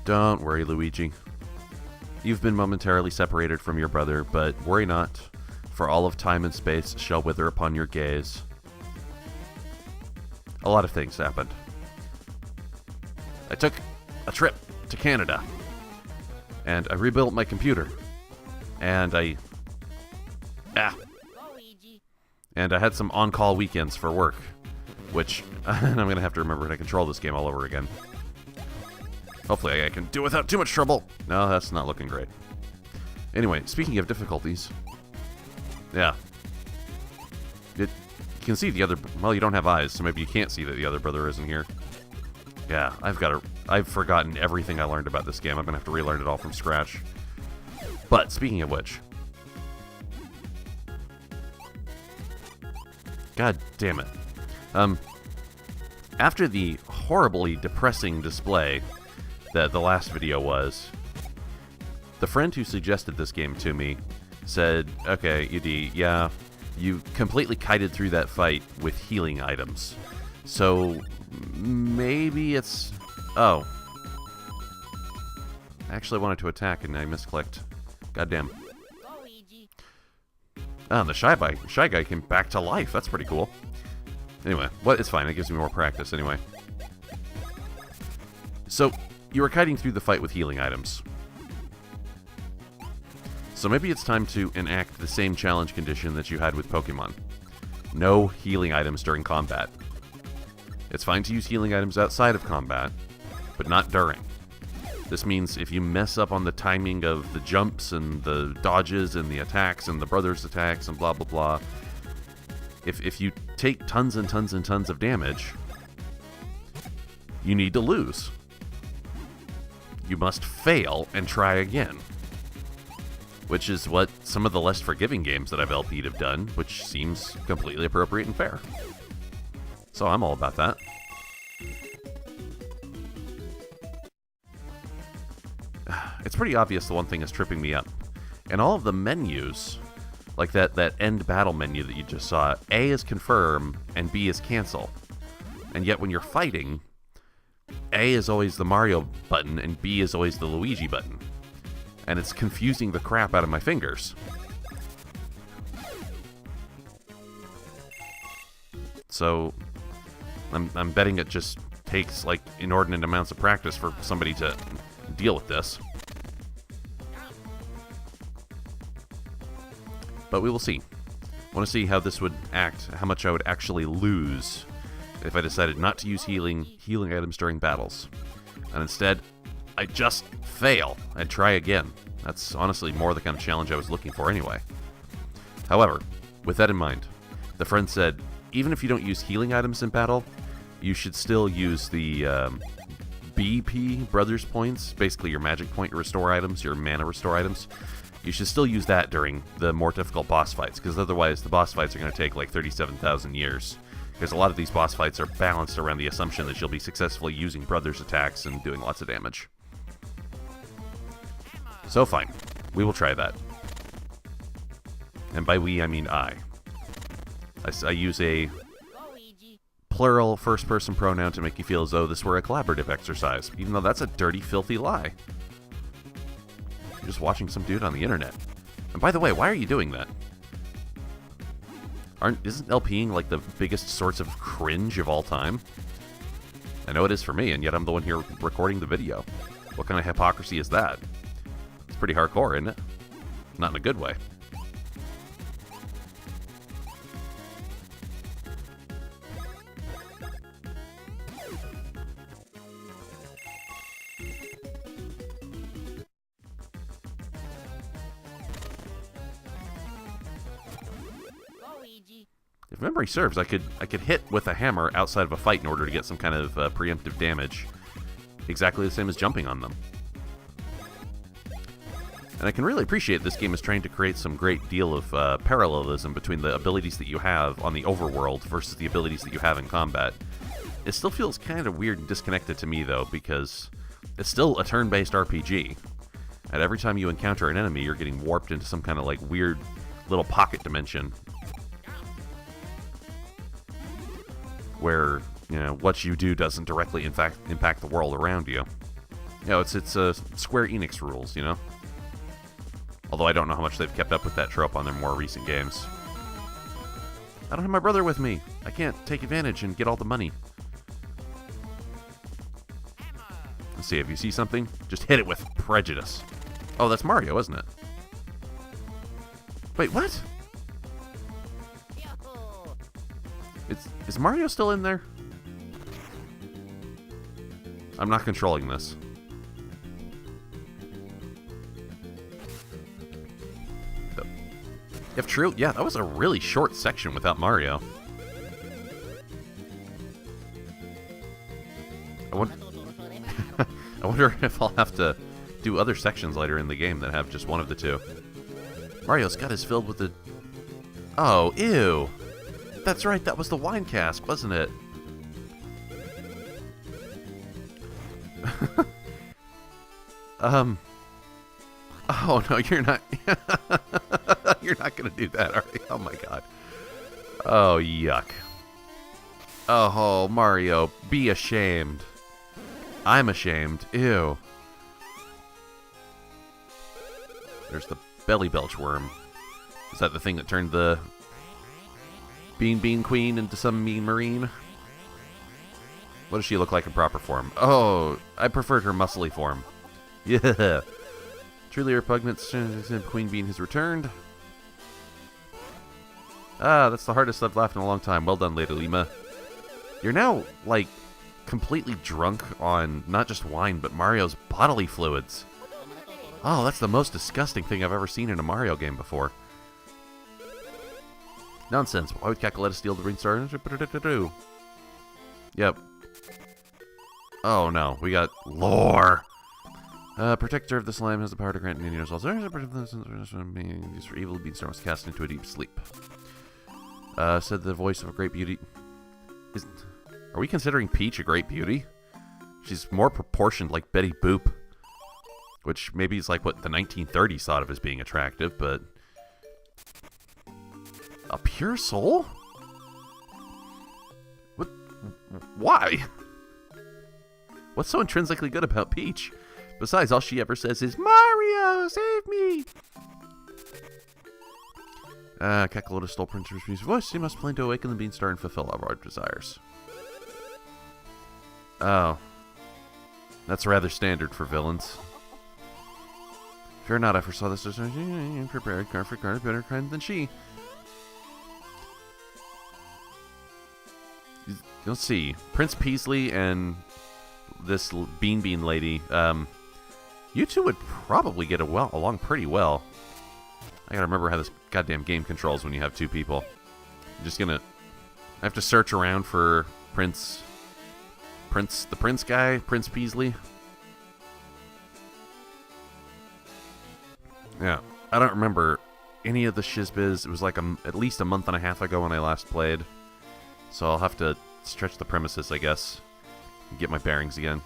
Don't worry, Luigi. You've been momentarily separated from your brother, but worry not, for all of time and space shall wither upon your gaze. A lot of things happened. I took a trip to Canada, and I rebuilt my computer, and I had some on-call weekends for work, which I'm going to have to remember to control this game all over again. Hopefully I can do it without too much trouble. No, that's not looking great. Anyway, speaking of difficulties, yeah. You can see the other... Well, you don't have eyes, so maybe you can't see that the other brother isn't here. Yeah, I've forgotten everything I learned about this game. I'm going to have to relearn it all from scratch. But, speaking of which... God damn it. After the horribly depressing display that the last video was, the friend who suggested this game to me said, okay, UD, yeah, you completely kited through that fight with healing items. So, maybe it's... Oh. I actually wanted to attack and I misclicked. Goddamn. Oh, the Shy Guy came back to life. That's pretty cool. Anyway, it's fine. It gives me more practice anyway. So, you were kiting through the fight with healing items. So maybe it's time to enact the same challenge condition that you had with Pokemon. No healing items during combat. It's fine to use healing items outside of combat, but not during. This means if you mess up on the timing of the jumps and the dodges and the attacks and the brothers' attacks and blah blah blah, if you take tons and tons and tons of damage, you need to lose. You must fail and try again. Which is what some of the less forgiving games that I've LP'd have done, which seems completely appropriate and fair. So I'm all about that. It's pretty obvious the one thing is tripping me up. And all of the menus, like that end battle menu that you just saw, A is confirm and B is cancel. And yet when you're fighting, A is always the Mario button and B is always the Luigi button. And it's confusing the crap out of my fingers. So, I'm betting it just takes, like, inordinate amounts of practice for somebody to deal with this. But we will see. I want to see how this would act, how much I would actually lose if I decided not to use healing items during battles. And instead, I just fail and try again. That's honestly more the kind of challenge I was looking for anyway. However, with that in mind, the friend said, even if you don't use healing items in battle, you should still use the BP Brothers points, basically your magic point restore items, your mana restore items. You should still use that during the more difficult boss fights, because otherwise the boss fights are going to take like 37,000 years. Because a lot of these boss fights are balanced around the assumption that you'll be successfully using Brothers attacks and doing lots of damage. So fine, we will try that. And by we, I mean I. I use a plural first-person pronoun to make you feel as though this were a collaborative exercise, even though that's a dirty, filthy lie. You're just watching some dude on the internet. And by the way, why are you doing that? Isn't LPing like the biggest source of cringe of all time? I know it is for me, and yet I'm the one here recording the video. What kind of hypocrisy is that? It's pretty hardcore, isn't it? Not in a good way. If memory serves, I could hit with a hammer outside of a fight in order to get some kind of preemptive damage. Exactly the same as jumping on them. And I can really appreciate this game is trying to create some great deal of parallelism between the abilities that you have on the overworld versus the abilities that you have in combat. It still feels kind of weird and disconnected to me, though, because it's still a turn-based RPG. And every time you encounter an enemy, you're getting warped into some kind of, like, weird little pocket dimension where, you know, what you do doesn't directly, in fact, impact the world around you. You know, it's Square Enix rules, you know? Although I don't know how much they've kept up with that trope on their more recent games. I don't have my brother with me. I can't take advantage and get all the money. Let's see, if you see something, just hit it with prejudice. Oh, that's Mario, isn't it? Wait, what? Is Mario still in there? I'm not controlling this. If true, yeah, that was a really short section without Mario. I wonder if I'll have to do other sections later in the game that have just one of the two. Mario's gut is filled with the... Oh, ew! That's right, that was the wine cask, wasn't it? Oh, no, you're not... You're not gonna do that, are you? Oh, my God. Oh, yuck. Oh, Mario, be ashamed. I'm ashamed. Ew. There's the belly belch worm. Is that the thing that turned the Bean Queen into some mean marine? What does she look like in proper form? Oh, I preferred her muscly form. Yeah. Truly repugnant, Queen Bean has returned. Ah, that's the hardest I've laughed in a long time. Well done, Lady Lima. You're now, like, completely drunk on not just wine, but Mario's bodily fluids. Oh, that's the most disgusting thing I've ever seen in a Mario game before. Nonsense. Why would Kakaletta steal the Green Star? Yep. Oh, no. We got lore. Protector of the slime has the power to grant any results. Used for evil, Beanstar was cast into a deep sleep. Said the voice of a great beauty. Are we considering Peach a great beauty? She's more proportioned like Betty Boop. Which maybe is like what the 1930s thought of as being attractive, but... A pure soul? What? Why? What's so intrinsically good about Peach? Besides, all she ever says is, Mario, save me! Kakalota stole Princess Peach's voice. She must plan to awaken the Beanstar and fulfill all our desires. Oh. That's rather standard for villains. Fear not, I foresaw this. Prepared, for better kind than she. You'll see. Prince Peasley and this Bean lady, you two would probably get along pretty well. I gotta remember how this goddamn game controls when you have two people. I'm just gonna... I have to search around for the Prince guy, Prince Peasley. Yeah, I don't remember any of the shizbiz. It was like at least a month and a half ago when I last played. So I'll have to stretch the premises, I guess, and get my bearings again.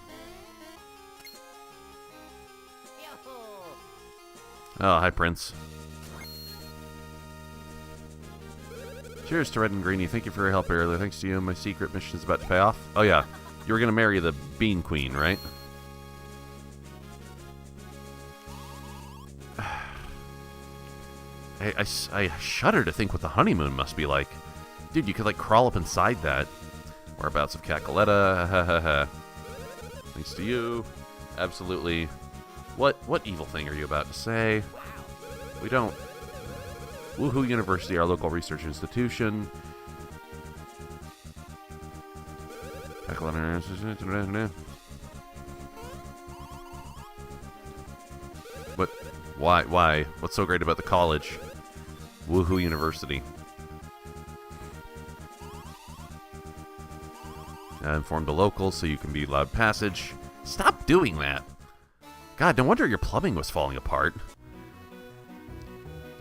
Oh, hi, Prince. Cheers to Red and Greeny. Thank you for your help earlier. Thanks to you, my secret mission is about to pay off. Oh, yeah. You were going to marry the Bean Queen, right? I shudder to think what the honeymoon must be like. Dude, you could, like, crawl up inside that. Whereabouts of Kakaletta. Thanks to you. Absolutely. What evil thing are you about to say? We don't... Woohoo University, our local research institution. What? Why? What's so great about the college? Woohoo University. Inform the locals so you can be allowed passage. Stop doing that! God, no wonder your plumbing was falling apart.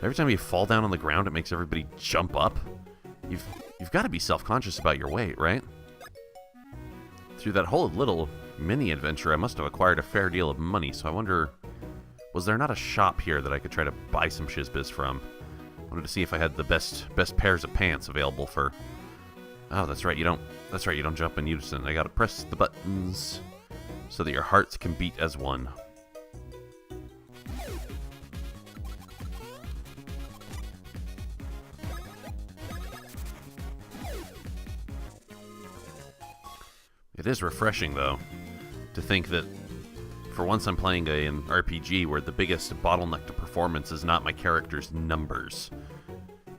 Every time you fall down on the ground, it makes everybody jump up. You've got to be self-conscious about your weight, right? Through that whole little mini-adventure, I must have acquired a fair deal of money, so I wonder... Was there not a shop here that I could try to buy some shizbiz from? I wanted to see if I had the best pairs of pants available for... Oh, that's right, you don't jump in unison. I gotta press the buttons. so that your hearts can beat as one. It is refreshing, though, to think that for once I'm playing an RPG where the biggest bottleneck to performance is not my character's numbers,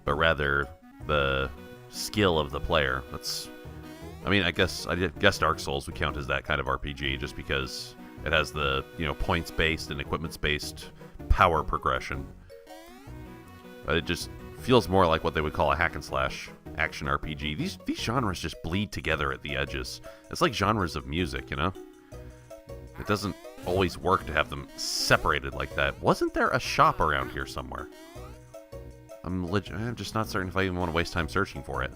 but rather the skill of the player. I mean, I guess Dark Souls would count as that kind of RPG just because it has the, points-based and equipments-based power progression. But it just feels more like what they would call a hack-and-slash action RPG. These genres just bleed together at the edges. It's like genres of music, It doesn't always work to have them separated like that. Wasn't there a shop around here somewhere? I'm just not certain if I even want to waste time searching for it.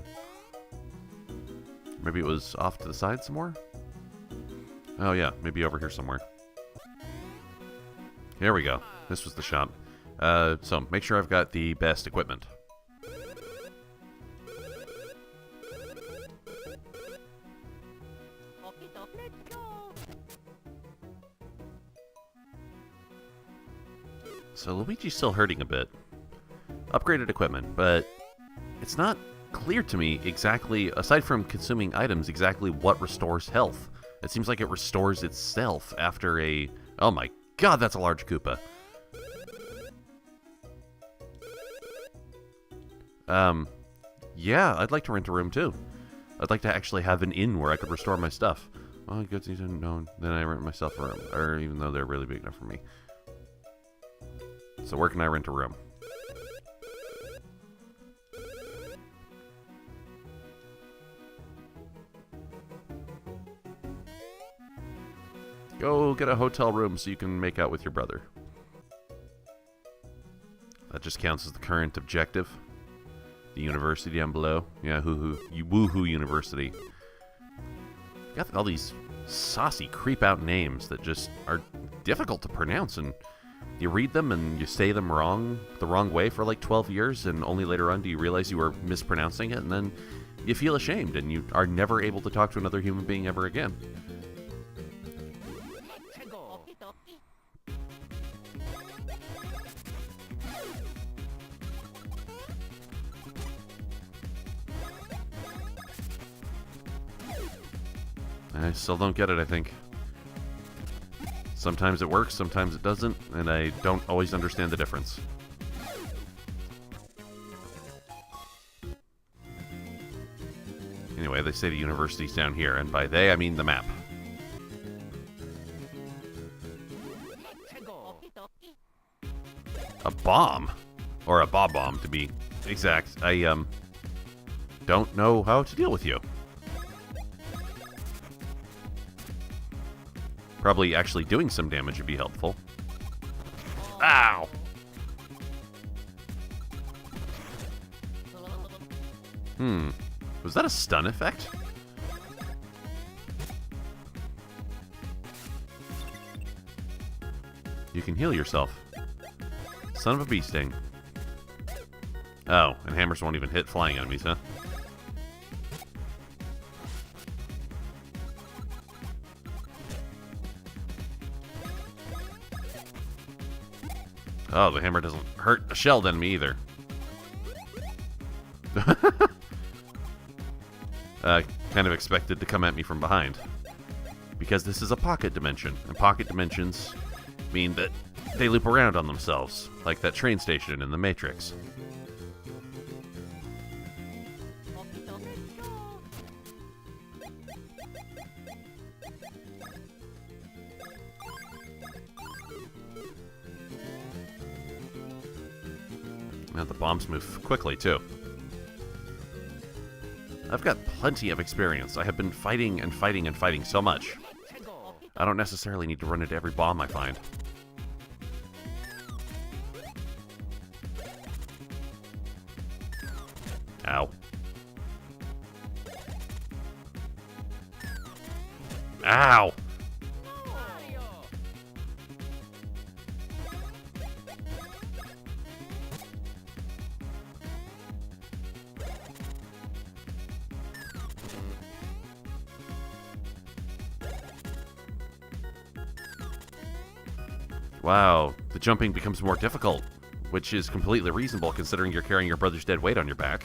Maybe it was off to the side somewhere? Oh yeah, maybe over here somewhere. Here we go. This was the shop. So, make sure I've got the best equipment. So Luigi's still hurting a bit. Upgraded equipment, but it's not clear to me exactly, aside from consuming items, exactly what restores health. It seems like it restores itself after a... Oh my god, that's a large Koopa. Yeah, I'd like to rent a room too. I'd like to actually have an inn where I could restore my stuff. Well, good to know. Then I rent myself a room, or even though they're really big enough for me. So where can I rent a room? Go get a hotel room so you can make out with your brother. That just counts as the current objective. The university down below. Yeah, woohoo university. Got all these saucy creep out names that just are difficult to pronounce, and you read them and you say them the wrong way for like 12 years, and only later on do you realize you were mispronouncing it, and then you feel ashamed and you are never able to talk to another human being ever again. I still don't get it, I think. Sometimes it works, sometimes it doesn't, and I don't always understand the difference. Anyway, they say the university's down here, and by they, I mean the map. A bomb? Or a bob-bomb, to be exact. I, don't know how to deal with you. Probably actually doing some damage would be helpful. Ow! Was that a stun effect? You can heal yourself. Son of a bee sting. Oh, and hammers won't even hit flying enemies, huh? Oh, the hammer doesn't hurt a shelled enemy either. Kind of expected to come at me from behind. Because this is a pocket dimension, and pocket dimensions mean that they loop around on themselves, like that train station in The Matrix. Now the bombs move quickly, too. I've got plenty of experience. I have been fighting and fighting and fighting so much. I don't necessarily need to run into every bomb I find. Ow. Ow! Wow, the jumping becomes more difficult, which is completely reasonable considering you're carrying your brother's dead weight on your back.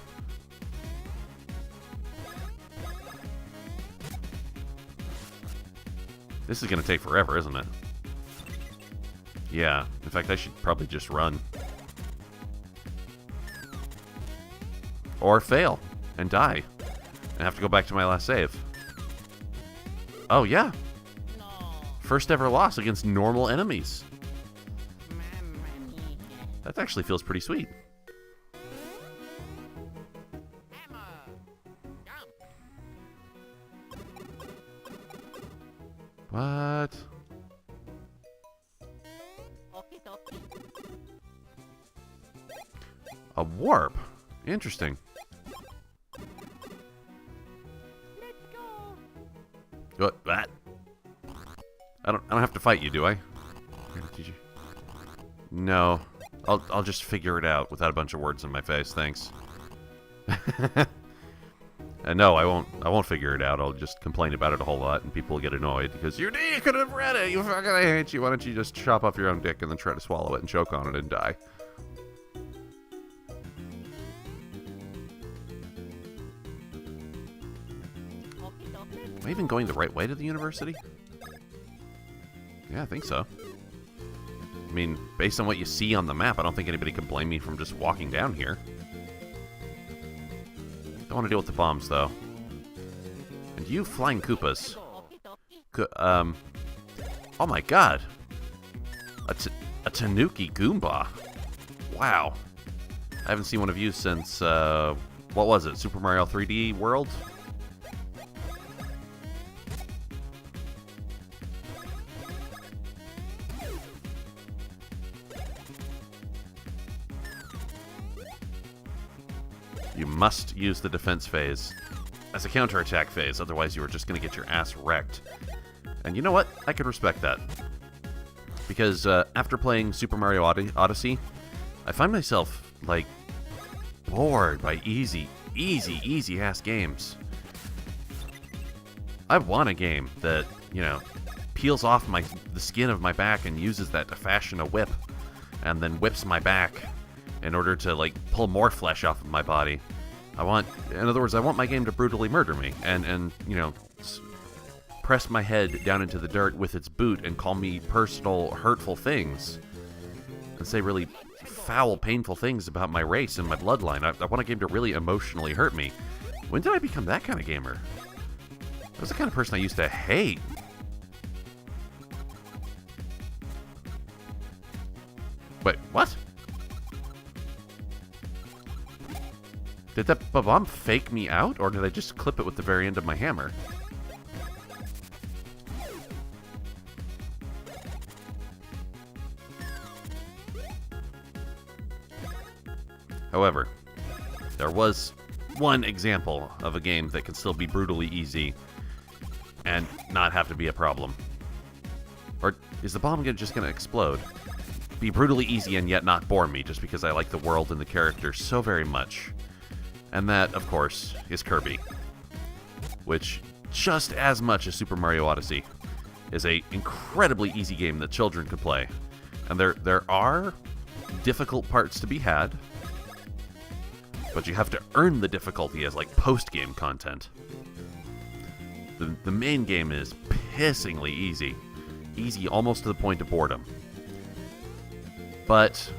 This is going to take forever, isn't it? Yeah, in fact, I should probably just run. Or fail and die and have to go back to my last save. Oh, yeah. First ever loss against normal enemies. That actually feels pretty sweet. What? A warp? Interesting. What? That? I don't have to fight you, do I? No. I'll just figure it out without a bunch of words in my face, thanks. No, I won't figure it out. I'll just complain about it a whole lot, and people will get annoyed because you could have read it. You fucking hate you. Why don't you just chop off your own dick and then try to swallow it and choke on it and die? Am I even going the right way to the university? Yeah, I think so. I mean, based on what you see on the map, I don't think anybody can blame me from just walking down here. Don't want to deal with the bombs, though. And you flying Koopas. Oh my god. A Tanuki Goomba. Wow. I haven't seen one of you since, what was it? Super Mario 3D World? You must use the defense phase as a counterattack phase, otherwise you are just going to get your ass wrecked. And you know what? I can respect that. Because after playing Super Mario Odyssey, I find myself, like, bored by easy-ass games. I want a game that, you know, peels off the skin of my back and uses that to fashion a whip, and then whips my back in order to, like, pull more flesh off of my body. In other words, I want my game to brutally murder me and you know, press my head down into the dirt with its boot and call me personal, hurtful things. And say really foul, painful things about my race and my bloodline. I want a game to really emotionally hurt me. When did I become that kind of gamer? I was the kind of person I used to hate. Wait, what? Did that bomb fake me out, or did I just clip it with the very end of my hammer? However, there was one example of a game that can still be brutally easy and not have to be a problem. Or is the bomb just going to explode? Be brutally easy and yet not bore me just because I like the world and the characters so very much. And that, of course, is Kirby. Which, just as much as Super Mario Odyssey, is an incredibly easy game that children could play. And there are difficult parts to be had, but you have to earn the difficulty as, like, post-game content. The main game is pissingly easy. Easy almost to the point of boredom. But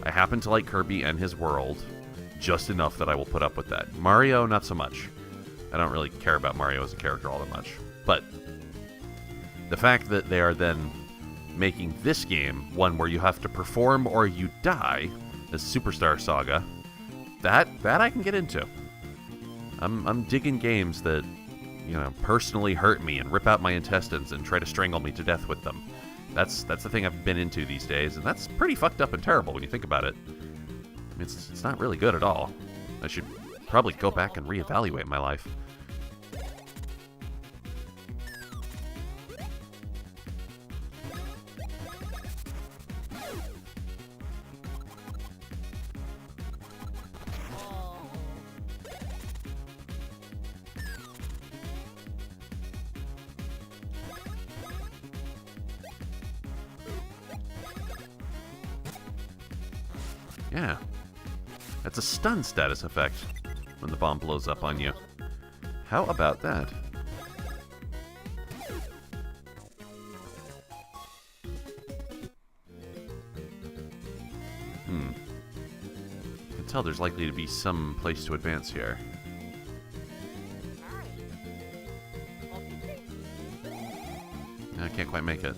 I happen to like Kirby and his world just enough that I will put up with that. Mario, not so much. I don't really care about Mario as a character all that much. But the fact that they are then making this game one where you have to perform or you die, as Superstar Saga, that I can get into. I'm digging games that, you know, personally hurt me and rip out my intestines and try to strangle me to death with them. That's the thing I've been into these days, and that's pretty fucked up and terrible when you think about it. I mean, it's not really good at all. I should probably go back and reevaluate my life. Yeah. That's a stun status effect when the bomb blows up on you. How about that? You can tell there's likely to be some place to advance here. I can't quite make it.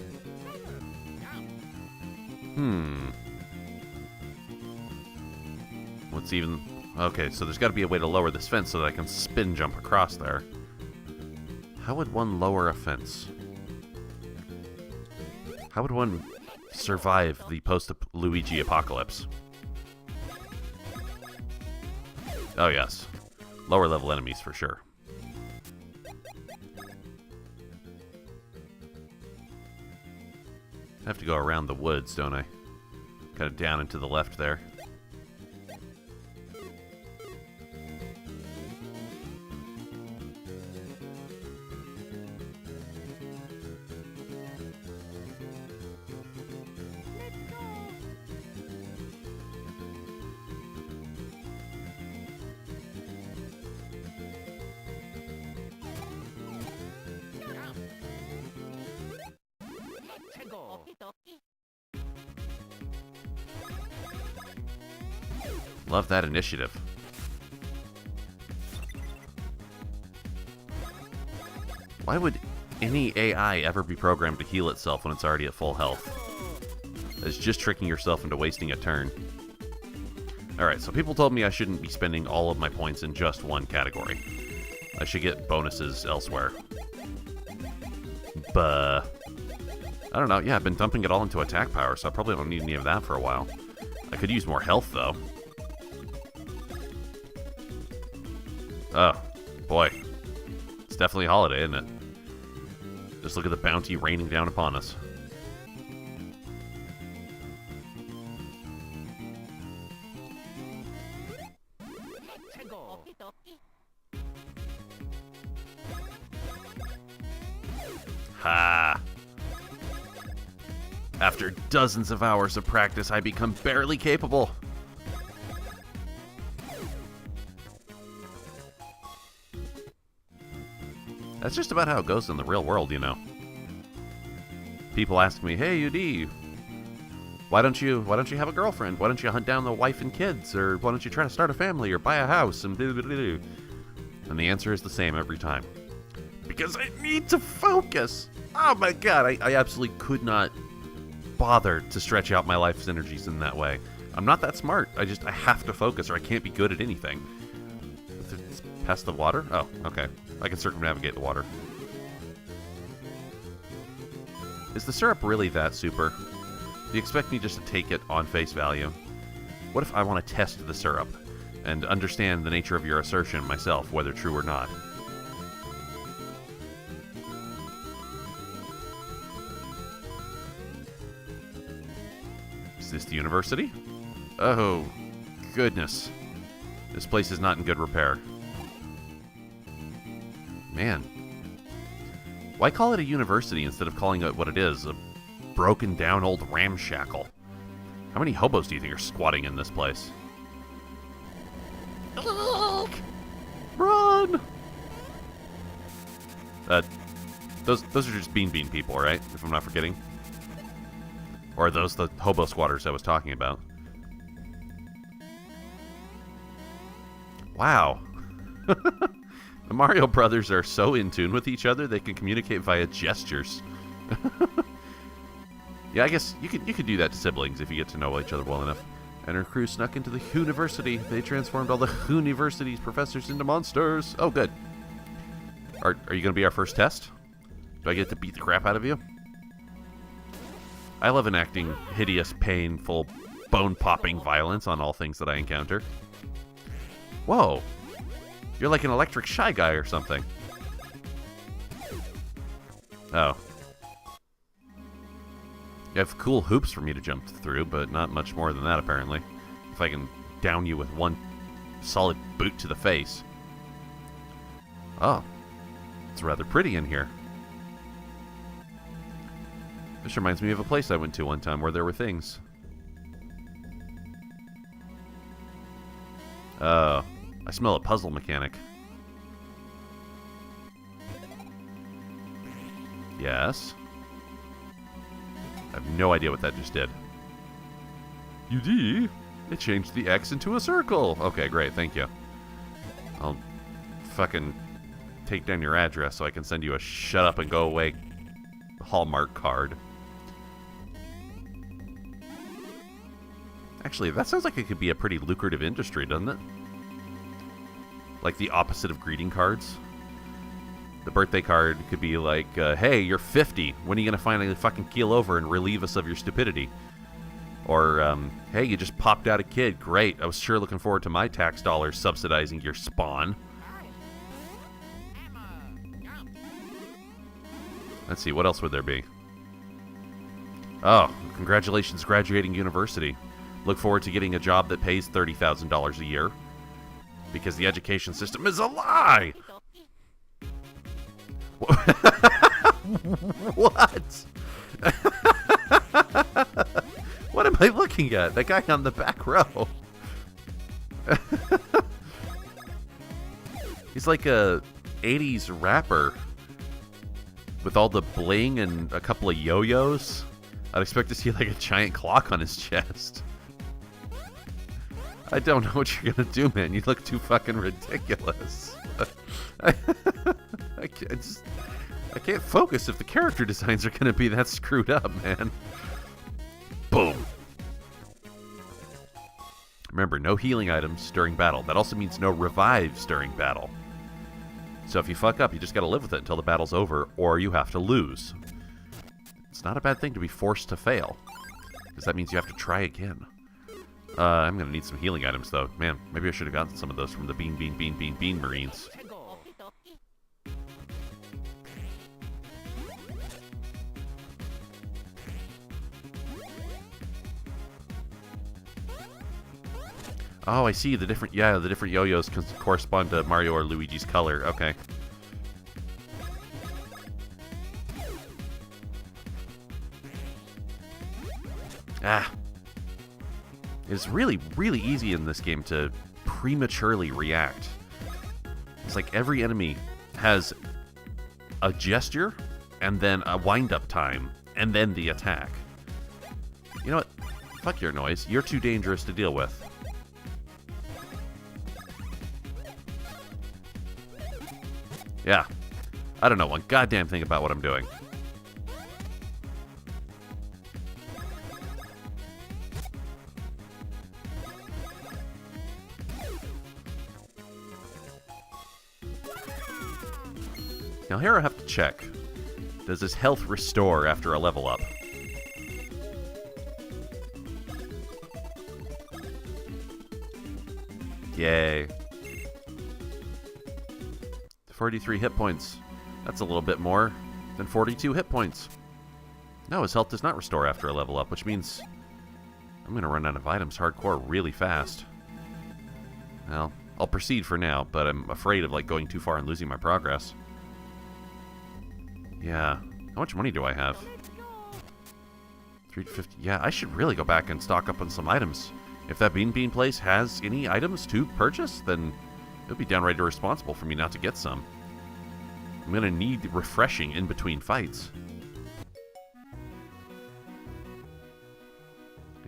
What's even... Okay, so there's got to be a way to lower this fence so that I can spin jump across there. How would one lower a fence? How would one survive the post-Luigi apocalypse? Oh, yes. Lower level enemies for sure. I have to go around the woods, don't I? Kind of down and to the left there. Love that initiative. Why would any AI ever be programmed to heal itself when it's already at full health? That's just tricking yourself into wasting a turn. Alright, so people told me I shouldn't be spending all of my points in just one category. I should get bonuses elsewhere. Buh. I don't know. Yeah, I've been dumping it all into attack power, so I probably don't need any of that for a while. I could use more health, though. Oh, boy. It's definitely a holiday, isn't it? Just look at the bounty raining down upon us. Ha! After dozens of hours of practice, I become barely capable. That's just about how it goes in the real world, you know. People ask me, "Hey, UD, why don't you have a girlfriend? Why don't you hunt down the wife and kids? Or why don't you try to start a family or buy a house?" And blah, blah, blah, blah. And the answer is the same every time. Because I need to focus. Oh my god, I absolutely could not bother to stretch out my life's energies in that way. I'm not that smart. I have to focus or I can't be good at anything. It's past the water? Oh, okay. I can circumnavigate the water. Is the syrup really that super? Do you expect me just to take it on face value? What if I want to test the syrup and understand the nature of your assertion myself, whether true or not? Is this the university? Oh, goodness. This place is not in good repair. Man. Why call it a university instead of calling it what it is? A broken down old ramshackle. How many hobos do you think are squatting in this place? Run! Those are just Bean people, right? If I'm not forgetting. Or are those the hobo squatters I was talking about? Wow. The Mario Brothers are so in tune with each other, they can communicate via gestures. Yeah, I guess you could do that to siblings if you get to know each other well enough. And her crew snuck into the university. They transformed all the university's professors into monsters. Oh, good. Are you going to be our first test? Do I get to beat the crap out of you? I love enacting hideous, painful, bone-popping violence on all things that I encounter. Whoa. You're like an electric shy guy or something. Oh. You have cool hoops for me to jump through, but not much more than that, apparently. If I can down you with one solid boot to the face. Oh. It's rather pretty in here. This reminds me of a place I went to one time where there were things. I smell a puzzle mechanic. Yes. I have no idea what that just did. UD? It changed the X into a circle. Okay, great. Thank you. I'll fucking take down your address so I can send you a shut up and go away Hallmark card. Actually, that sounds like it could be a pretty lucrative industry, doesn't it? Like the opposite of greeting cards. The birthday card could be like, hey, you're 50. When are you going to finally fucking keel over and relieve us of your stupidity? Or, hey, you just popped out a kid. Great. I was sure looking forward to my tax dollars subsidizing your spawn. Let's see, what else would there be? Oh, congratulations graduating university. Look forward to getting a job that pays $30,000 a year. Because the education system is a lie! What? What am I looking at? That guy on the back row. He's like a 80s rapper with all the bling and a couple of yo-yos. I'd expect to see like a giant clock on his chest. I don't know what you're gonna do, man. You look too fucking ridiculous. I can't focus if the character designs are gonna be that screwed up, man. Boom. Remember, no healing items during battle. That also means no revives during battle. So if you fuck up, you just gotta live with it until the battle's over, or you have to lose. It's not a bad thing to be forced to fail, because that means you have to try again. I'm gonna need some healing items, though. Man, maybe I should have gotten some of those from the Bean Marines. Oh, I see. The different yo-yos can correspond to Mario or Luigi's color. Okay. Ah. It's really, really easy in this game to prematurely react. It's like every enemy has a gesture, and then a wind-up time, and then the attack. You know what? Fuck your noise. You're too dangerous to deal with. Yeah. I don't know one goddamn thing about what I'm doing. Now here I have to check. Does his health restore after a level up? Yay. 43 hit points. That's a little bit more than 42 hit points. No, his health does not restore after a level up, which means I'm going to run out of items hardcore really fast. Well, I'll proceed for now, but I'm afraid of like going too far and losing my progress. Yeah. How much money do I have? 350. Yeah, I should really go back and stock up on some items. If that Bean place has any items to purchase, then it would be downright irresponsible for me not to get some. I'm going to need refreshing in between fights.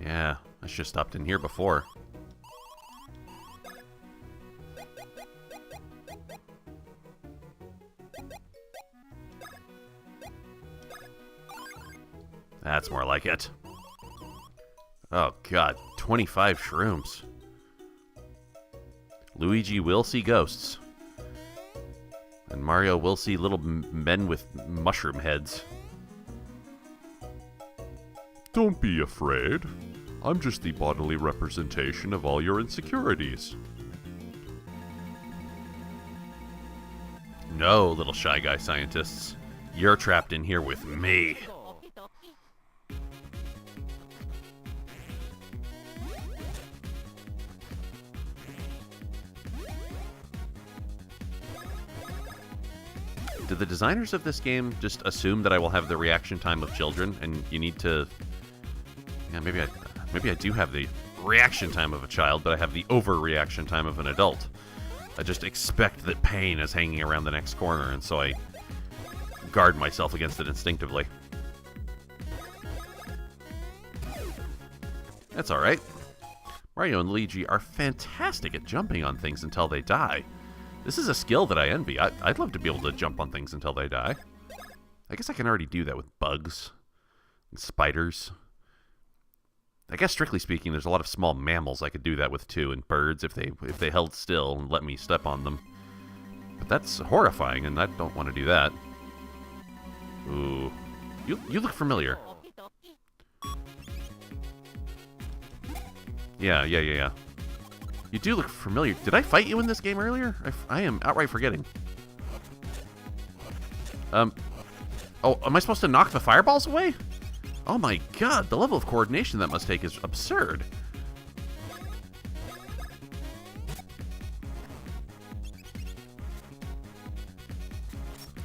Yeah, I should have stopped in here before. That's more like it. Oh god, 25 shrooms. Luigi will see ghosts. And Mario will see little men with mushroom heads. Don't be afraid. I'm just the bodily representation of all your insecurities. No, little shy guy scientists. You're trapped in here with me. Did the designers of this game just assume that I will have the reaction time of children, and you need to... Yeah, maybe I do have the reaction time of a child, but I have the overreaction time of an adult. I just expect that pain is hanging around the next corner, and so I guard myself against it instinctively. That's alright. Mario and Luigi are fantastic at jumping on things until they die. This is a skill that I envy. I'd love to be able to jump on things until they die. I guess I can already do that with bugs and spiders. I guess strictly speaking, there's a lot of small mammals I could do that with too, and birds if they held still and let me step on them. But that's horrifying, and I don't want to do that. Ooh, you look familiar. Yeah. You do look familiar. Did I fight you in this game earlier? I am outright forgetting. Oh, am I supposed to knock the fireballs away? Oh my god, the level of coordination that must take is absurd.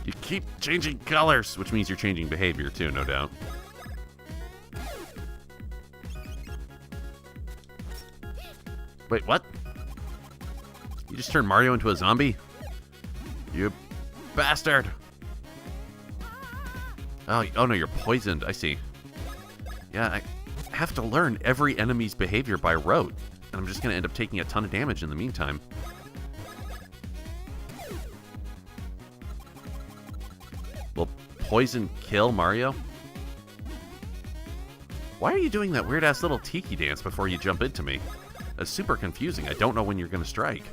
You keep changing colors, which means you're changing behavior too, no doubt. Wait, what? You just turned Mario into a zombie? You bastard! Oh no, you're poisoned. I see. Yeah, I have to learn every enemy's behavior by rote, and I'm just going to end up taking a ton of damage in the meantime. Will poison kill Mario? Why are you doing that weird-ass little tiki dance before you jump into me? That's super confusing. I don't know when you're going to strike.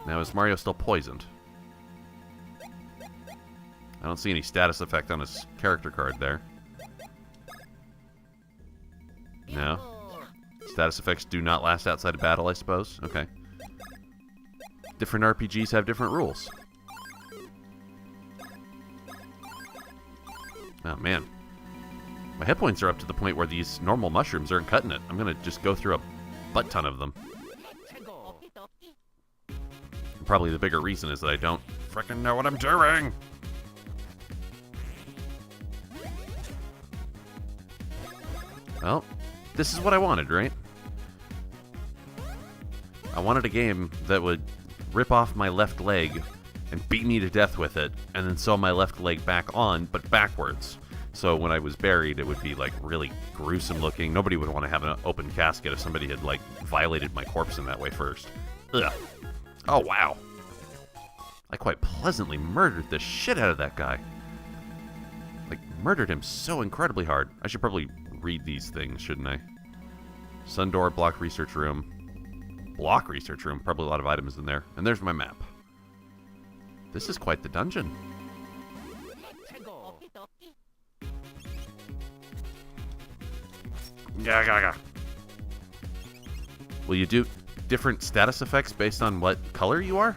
Now, is Mario still poisoned? I don't see any status effect on his character card there. No. Status effects do not last outside of battle, I suppose. Okay. Different RPGs have different rules. Oh, man. My hit points are up to the point where these normal mushrooms aren't cutting it. I'm going to just go through a butt ton of them. And probably the bigger reason is that I don't frickin' know what I'm doing. Well, this is what I wanted, right? I wanted a game that would rip off my left leg and beat me to death with it, and then sew my left leg back on, but backwards. So when I was buried, it would be, like, really gruesome looking. Nobody would want to have an open casket if somebody had, like, violated my corpse in that way first. Ugh. Oh, wow. I quite pleasantly murdered the shit out of that guy. Like, murdered him so incredibly hard. I should probably read these things, shouldn't I? Sundoor, block research room. Block research room. Probably a lot of items in there. And there's my map. This is quite the dungeon. Yeah. Will you do different status effects based on what color you are?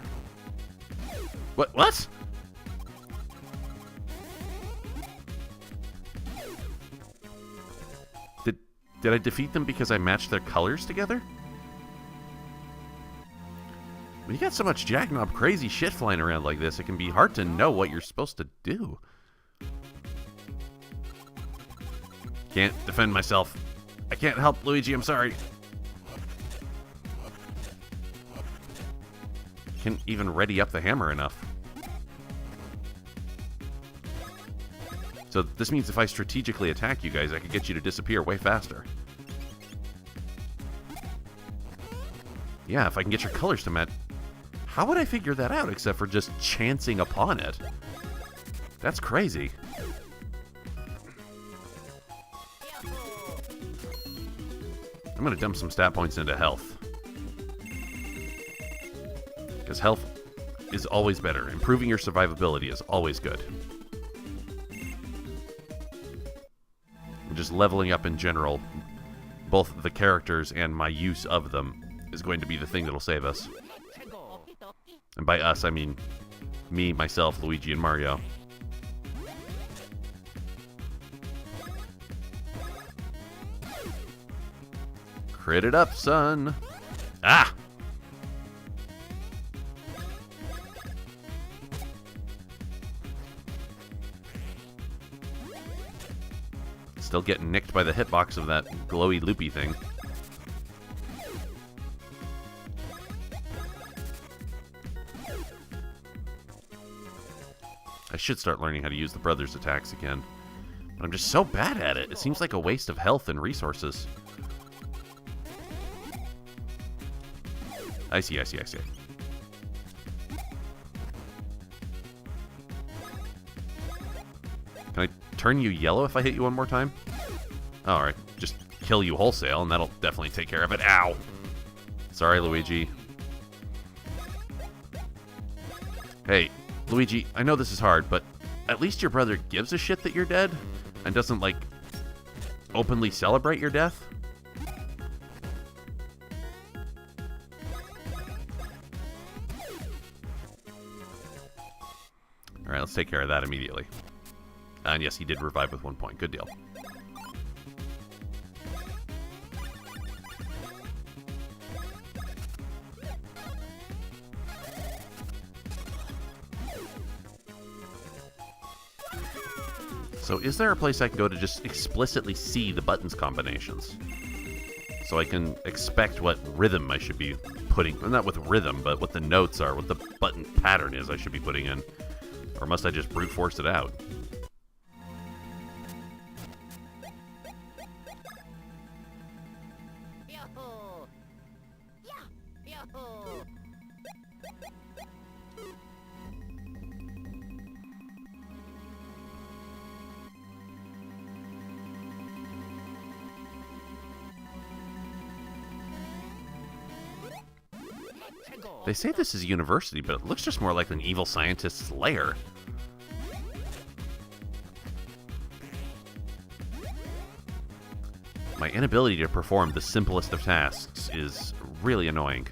What? Did I defeat them because I matched their colors together? When you got so much jackknob crazy shit flying around like this, it can be hard to know what you're supposed to do. Can't defend myself. I can't help, Luigi, I'm sorry. Can't even ready up the hammer enough. So this means if I strategically attack you guys, I could get you to disappear way faster. Yeah, if I can get your colors to match. How would I figure that out except for just chancing upon it? That's crazy. I'm going to dump some stat points into health. Because health is always better. Improving your survivability is always good. And just leveling up in general, both the characters and my use of them, is going to be the thing that'll save us. And by us, I mean me, myself, Luigi, and Mario. Crit it up, son. Ah! Still getting nicked by the hitbox of that glowy loopy thing. I should start learning how to use the brother's attacks again. But I'm just so bad at it. It seems like a waste of health and resources. I see. Can I turn you yellow if I hit you one more time? Alright, just kill you wholesale, and that'll definitely take care of it. Ow! Sorry, Luigi. Hey, Luigi, I know this is hard, but at least your brother gives a shit that you're dead and doesn't, like, openly celebrate your death. Alright, let's take care of that immediately. And yes, he did revive with 1 point. Good deal. So is there a place I can go to just explicitly see the buttons combinations? So I can expect what rhythm I should be putting... Well, not with rhythm, but what the notes are, what the button pattern is I should be putting in. Or must I just brute force it out? They say this is a university, but it looks just more like an evil scientist's lair. My inability to perform the simplest of tasks is really annoying.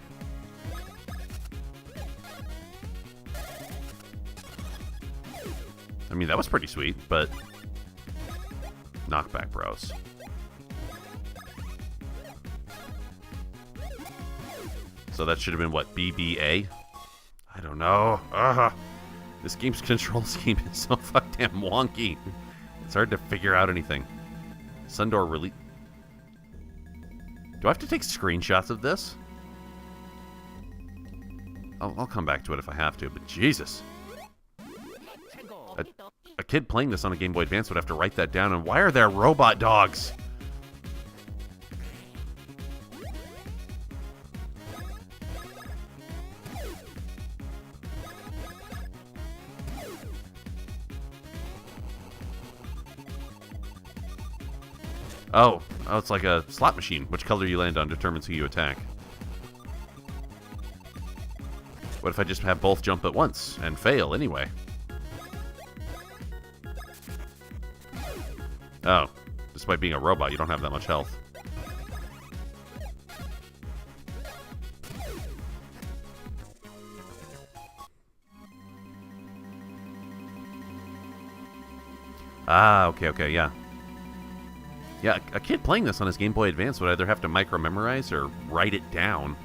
I mean, that was pretty sweet, but... Knockback bros. So that should have been, what, BBA? I don't know. This game's control scheme is so damn wonky. It's hard to figure out anything. Sundoor release... Do I have to take screenshots of this? I'll come back to it if I have to, but Jesus. A kid playing this on a Game Boy Advance would have to write that down, and why are there robot dogs? Oh, it's like a slot machine. Which color you land on determines who you attack. What if I just have both jump at once and fail anyway? Oh, despite being a robot, you don't have that much health. Ah, okay, yeah. Yeah, a kid playing this on his Game Boy Advance would either have to micro-memorize or write it down.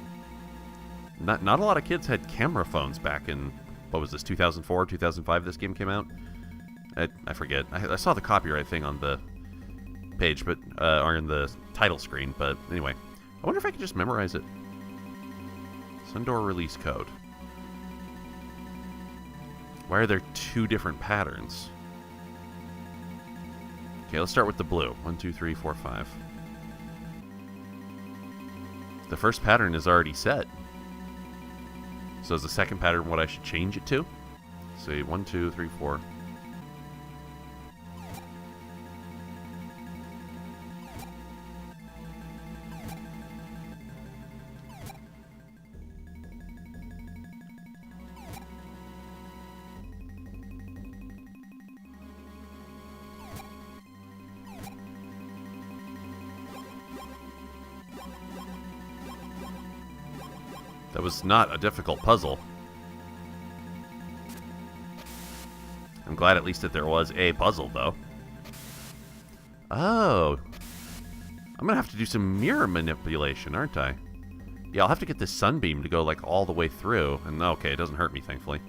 Not a lot of kids had camera phones back in, what was this, 2004, 2005 this game came out? I forget. I saw the copyright thing on the page, but or in the title screen, but anyway. I wonder if I could just memorize it. Sundoor release code. Why are there two different patterns? Okay, let's start with the blue. 1, 2, 3, 4, 5. The first pattern is already set. So is the second pattern what I should change it to? Say 1, 2, 3, 4. That was not a difficult puzzle. I'm glad at least that there was a puzzle, though. Oh. I'm gonna have to do some mirror manipulation, aren't I? Yeah, I'll have to get this sunbeam to go, like, all the way through. And, okay, it doesn't hurt me, thankfully.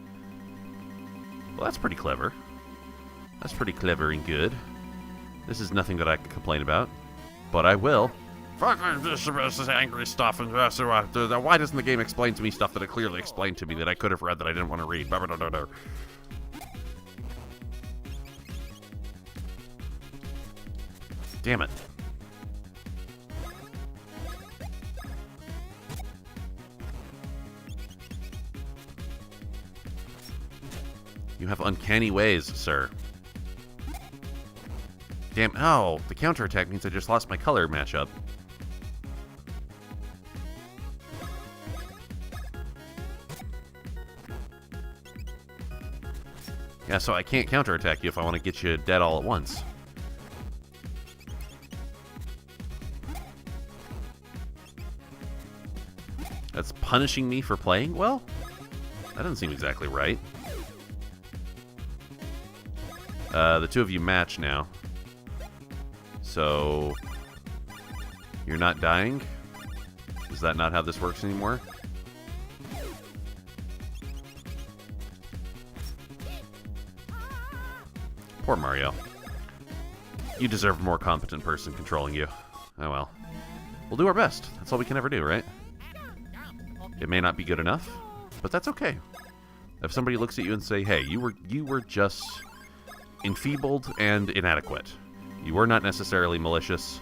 Well, that's pretty clever. That's pretty clever and good. This is nothing that I can complain about, but I will. Fuck this angry stuff, and why doesn't the game explain to me stuff that it clearly explained to me that I could have read that I didn't want to read? Damn it. You have uncanny ways, sir. Damn, oh, the counterattack means I just lost my color matchup. Yeah, so I can't counterattack you if I want to get you dead all at once. That's punishing me for playing well? That doesn't seem exactly right. The two of you match now. So, you're not dying? Is that not how this works anymore? Poor Mario. You deserve a more competent person controlling you. Oh well. We'll do our best. That's all we can ever do, right? It may not be good enough, but that's okay. If somebody looks at you and say, hey, you were just enfeebled and inadequate. You were not necessarily malicious.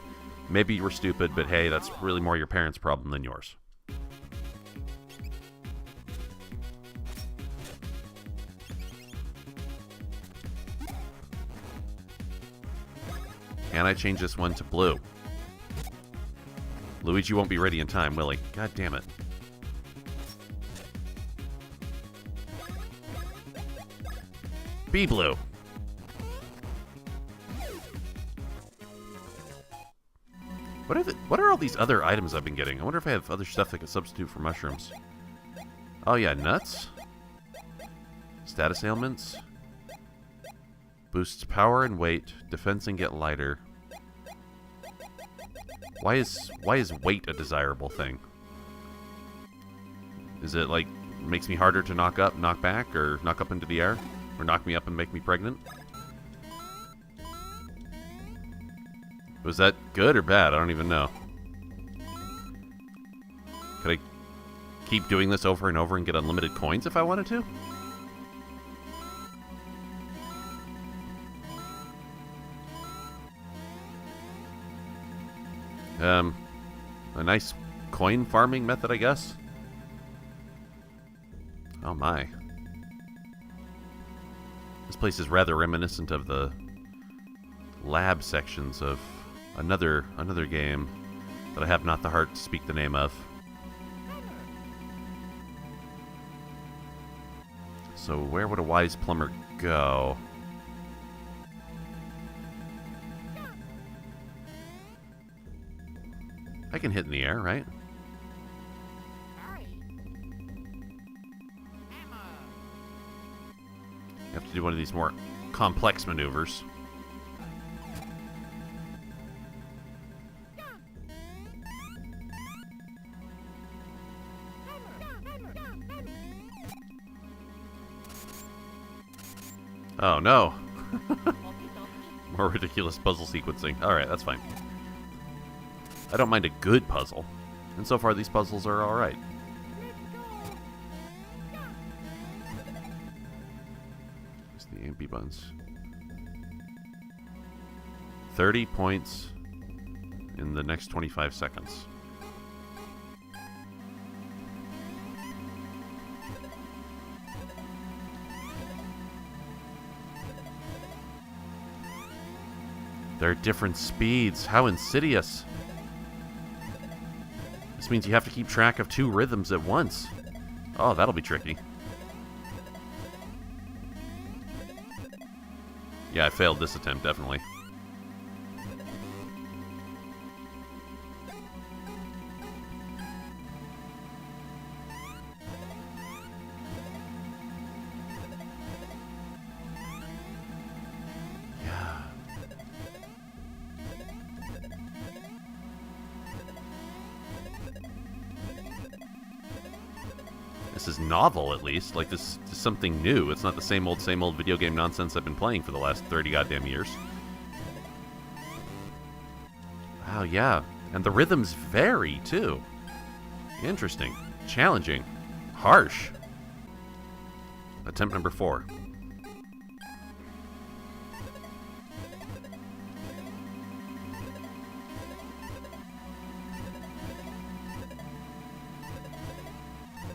Maybe you were stupid, but hey, that's really more your parents' problem than yours. Can I change this one to blue? Luigi won't be ready in time, will he? God damn it. Be blue. What are all these other items I've been getting? I wonder if I have other stuff that can substitute for mushrooms. Oh yeah, nuts. Status ailments. Boosts power and weight. Defense and get lighter. Why is weight a desirable thing? Is it like makes me harder to knock up, knock back, or knock up into the air? Or knock me up and make me pregnant? Was that good or bad? I don't even know. Could I keep doing this over and over and get unlimited coins if I wanted to? A nice coin farming method, I guess. Oh my. This place is rather reminiscent of the lab sections of another game that I have not the heart to speak the name of. So where would a wise plumber go? I can hit in the air, right? You have to do one of these more complex maneuvers. Oh no! More ridiculous puzzle sequencing. Alright, that's fine. I don't mind a good puzzle. And so far these puzzles are alright. There's the Ampy Buns. 30 points in the next 25 seconds. There are different speeds. How insidious. This means you have to keep track of 2 rhythms at once. Oh, that'll be tricky. Yeah, I failed this attempt, definitely. This is novel, at least. Like, this is something new. It's not the same old video game nonsense I've been playing for the last 30 goddamn years. Wow, yeah. And the rhythms vary, too. Interesting. Challenging. Harsh. Attempt number 4.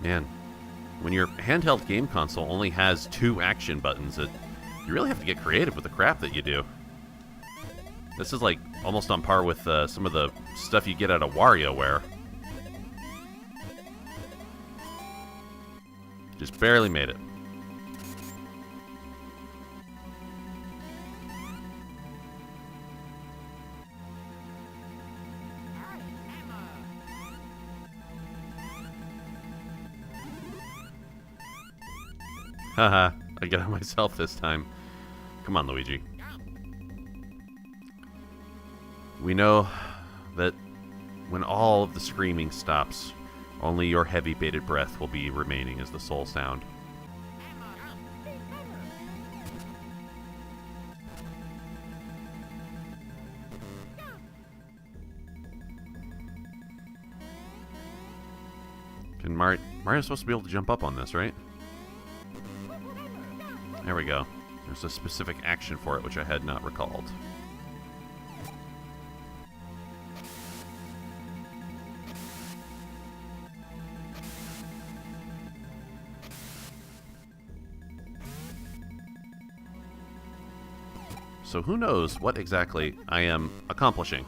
Man, when your handheld game console only has 2 action buttons, you really have to get creative with the crap that you do. This is like almost on par with some of the stuff you get out of WarioWare. Just barely made it. Haha, I get it myself this time. Come on, Luigi. We know that when all of the screaming stops, only your heavy bated breath will be remaining as the sole sound. Mario's supposed to be able to jump up on this, right? There we go. There's a specific action for it, which I had not recalled. So who knows what exactly I am accomplishing.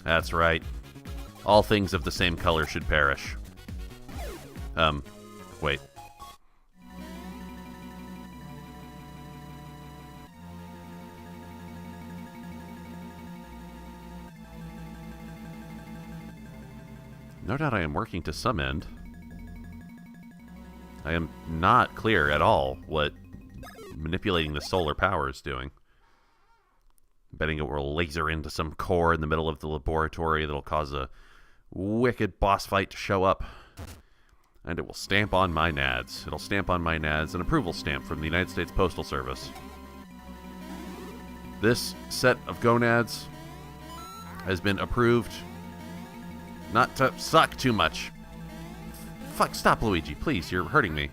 That's right. All things of the same color should perish. Wait. No doubt I am working to some end. I am not clear at all what manipulating the solar power is doing. I'm betting it will laser into some core in the middle of the laboratory that'll cause a wicked boss fight to show up. And it will stamp on my nads. It'll stamp on my nads an approval stamp from the United States Postal Service. This set of gonads has been approved not to suck too much. Fuck, stop, Luigi, please, you're hurting me.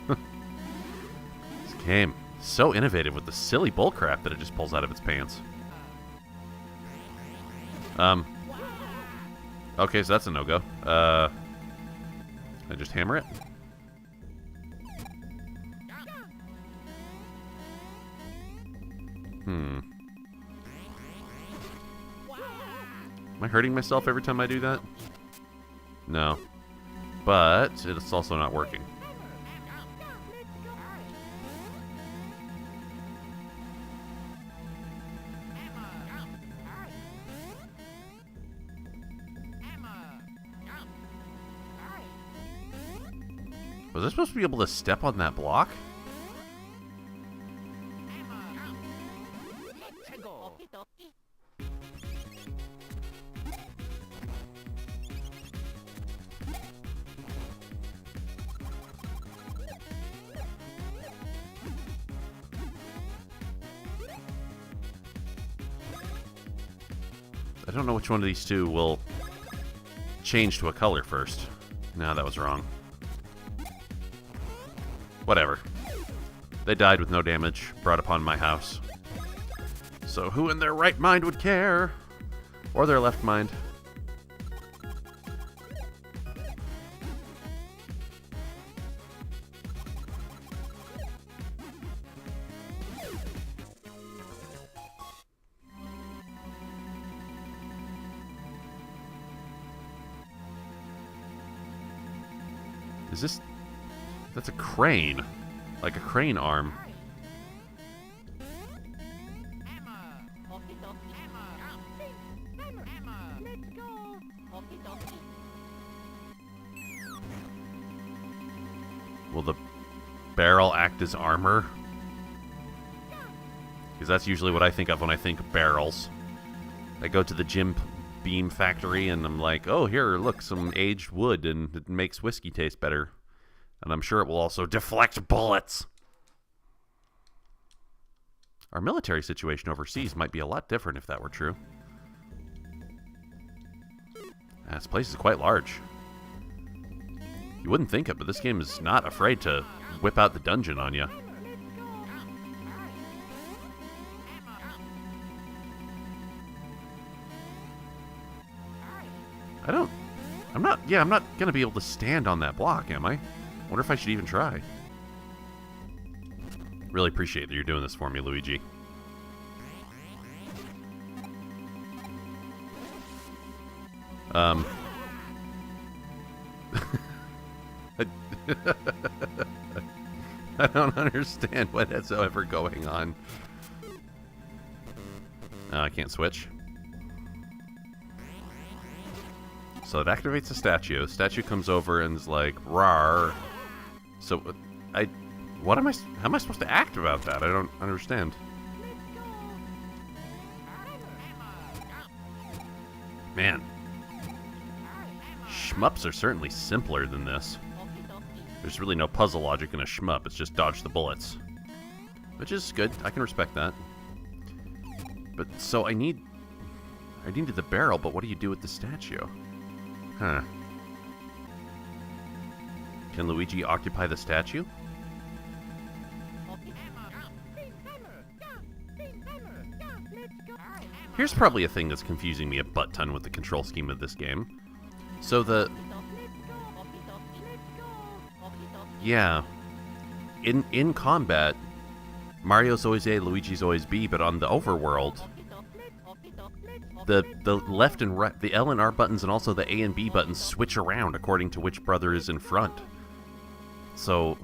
This game, so innovative with the silly bullcrap that it just pulls out of its pants. Okay, so that's a no-go. Can I just hammer it? Am I hurting myself every time I do that? No. But it's also not working. Was I supposed to be able to step on that block? I don't know which one of these two will change to a color first. No, that was wrong. Whatever. They died with no damage brought upon my house. So who in their right mind would care? Or their left mind? Is this... That's a crane. Like a crane arm. Will the barrel act as armor? Because that's usually what I think of when I think barrels. I go to the Jim Beam factory and I'm like, oh, here, look, some aged wood, and it makes whiskey taste better. And I'm sure it will also deflect bullets. Our military situation overseas might be a lot different if that were true. This place is quite large. You wouldn't think it, but this game is not afraid to whip out the dungeon on you. I'm not gonna be able to stand on that block, am I? Wonder if I should even try. Really appreciate that you're doing this for me, Luigi. I don't understand what's ever going on. I can't switch. So it activates the statue. The statue comes over and is like, rawr. So, how am I supposed to act about that? I don't understand. Man. Shmups are certainly simpler than this. There's really no puzzle logic in a shmup. It's just dodge the bullets. Which is good. I can respect that. But, so I needed the barrel, but what do you do with the statue? Huh. Can Luigi occupy the statue? Here's probably a thing that's confusing me a butt-ton with the control scheme of this game. So yeah. In combat, Mario's always A, Luigi's always B, but on the overworld, the left and right, the L and R buttons and also the A and B buttons switch around according to which brother is in front. So,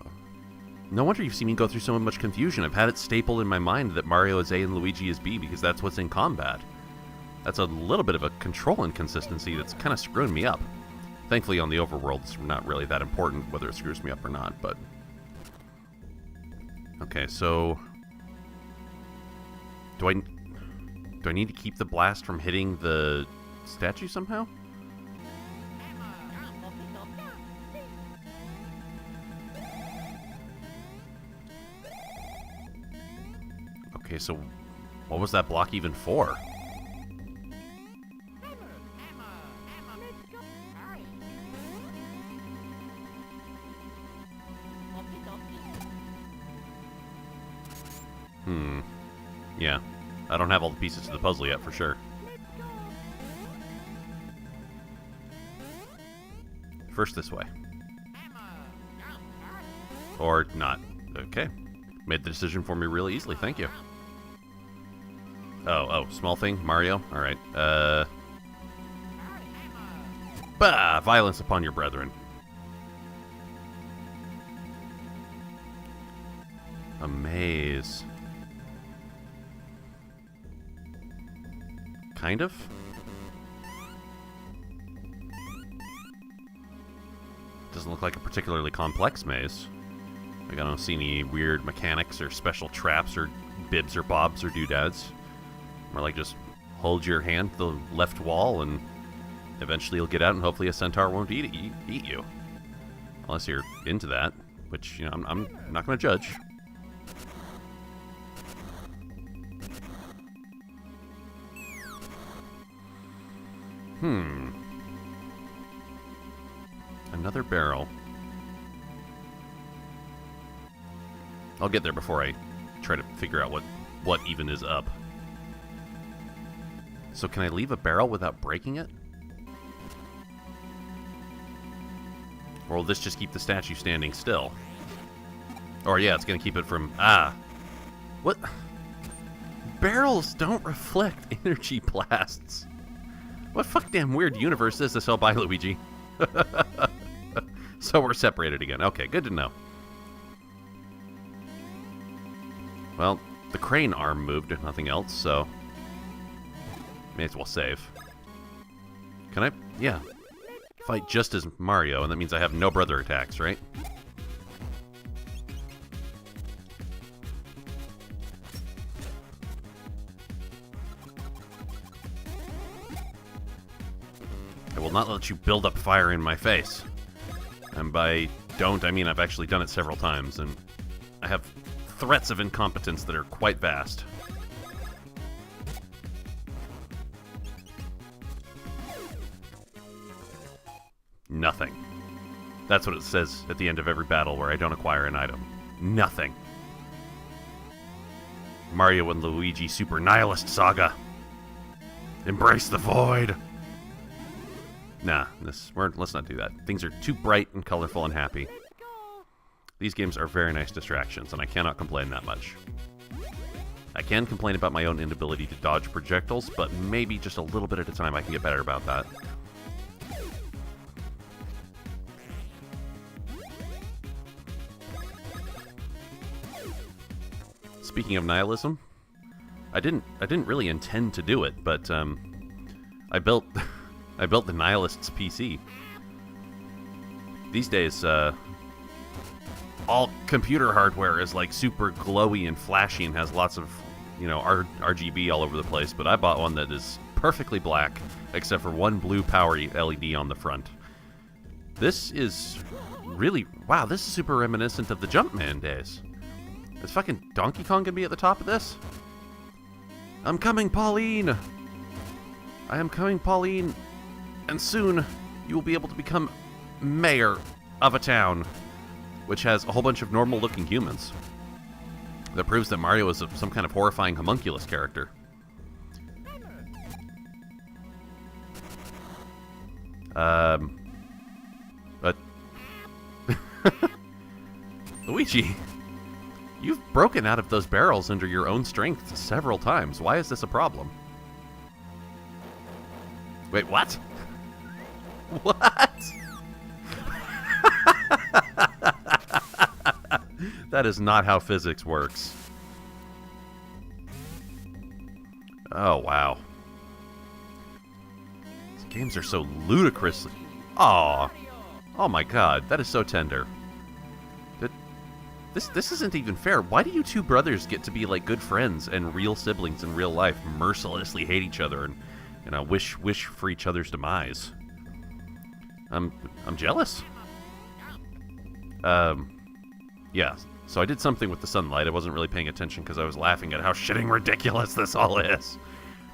no wonder you've seen me go through so much confusion. I've had it stapled in my mind that Mario is A and Luigi is B because that's what's in combat. That's a little bit of a control inconsistency that's kind of screwing me up. Thankfully, on the overworld, it's not really that important whether it screws me up or not, but... Okay, so... Do I need to keep the blast from hitting the statue somehow? Okay, so what was that block even for? Yeah. I don't have all the pieces to the puzzle yet, for sure. First this way. Or not. Okay. Made the decision for me really easily, thank you. Oh, small thing? Mario? Alright. Bah! Violence upon your brethren. A maze. Kind of? Doesn't look like a particularly complex maze. Like, I don't see any weird mechanics or special traps or bibs or bobs or doodads. More like just hold your hand to the left wall and eventually you'll get out and hopefully a centaur won't eat you. Unless you're into that, which, you know, I'm not going to judge. Another barrel. I'll get there before I try to figure out what even is up. So can I leave a barrel without breaking it? Or will this just keep the statue standing still? Or yeah, it's gonna keep it from... What? Barrels don't reflect energy blasts. What fuck damn weird universe is this? Oh, bye, Luigi. So we're separated again. Okay, good to know. Well, the crane arm moved, if nothing else, so... May as well save. Can I... Yeah. Fight just as Mario, and that means I have no brother attacks, right? I will not let you build up fire in my face. And by don't, I mean I've actually done it several times, and I have threats of incompetence that are quite vast. Nothing. That's what it says at the end of every battle where I don't acquire an item. Nothing. Mario and Luigi Super Nihilist Saga. Embrace the void. Nah, let's not do that. Things are too bright and colorful and happy. These games are very nice distractions, and I cannot complain that much. I can complain about my own inability to dodge projectiles, but maybe just a little bit at a time I can get better about that. Speaking of nihilism, I didn't really intend to do it, but I built the Nihilist's PC. These days, all computer hardware is like super glowy and flashy and has lots of, RGB all over the place. But I bought one that is perfectly black, except for one blue power LED on the front. This is really, wow, this is super reminiscent of the Jumpman days. Is fucking Donkey Kong gonna be at the top of this? I'm coming, Pauline! I am coming, Pauline, and soon you will be able to become mayor of a town which has a whole bunch of normal-looking humans. That proves that Mario is some kind of horrifying homunculus character. But... Luigi, you've broken out of those barrels under your own strength several times. Why is this a problem? Wait, what? What? That is not how physics works. Oh, wow. These games are so ludicrously... Aw. Oh my god, that is so tender. This isn't even fair. Why do you two brothers get to be like good friends and real siblings in real life, mercilessly hate each other and wish for each other's demise? I'm jealous. Yeah. So I did something with the sunlight. I wasn't really paying attention because I was laughing at how shitting ridiculous this all is.